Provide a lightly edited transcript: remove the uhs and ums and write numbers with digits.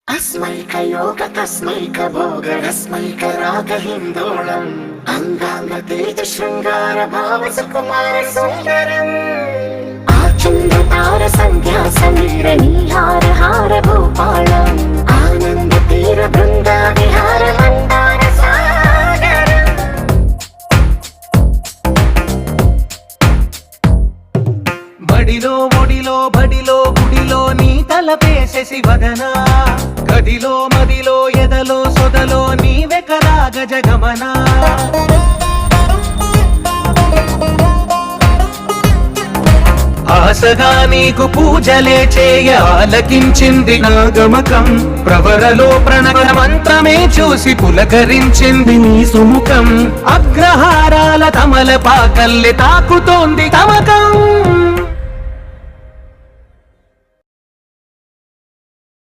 अस्मैकयोग तस्मैक भोग रस्मैक राग हिन्दोळम् अंगांग तेज शृंगार भाव सुकुमार सुंदरम् आचंद तार संध्या समीर नीहार हार भूपालम् आनंद तीर बृंदा विहार मंदार सागरम् బడిలో ఒడిలో బడిలో గుడిలో నీ తలపేసే శివగనా గదిలో మదిలో ఎదలో సొదలో నీవే కదా గజగమనా ఆశగా నీకు పూజలే చేయ ఆలకించింది నా గమకం ప్రవరలో ప్రణవ మంత్రమే చూసి పులకరించింది నీ సుముఖం అగ్రహారాల తమల పాకల్లె తాకుతోంది తమకం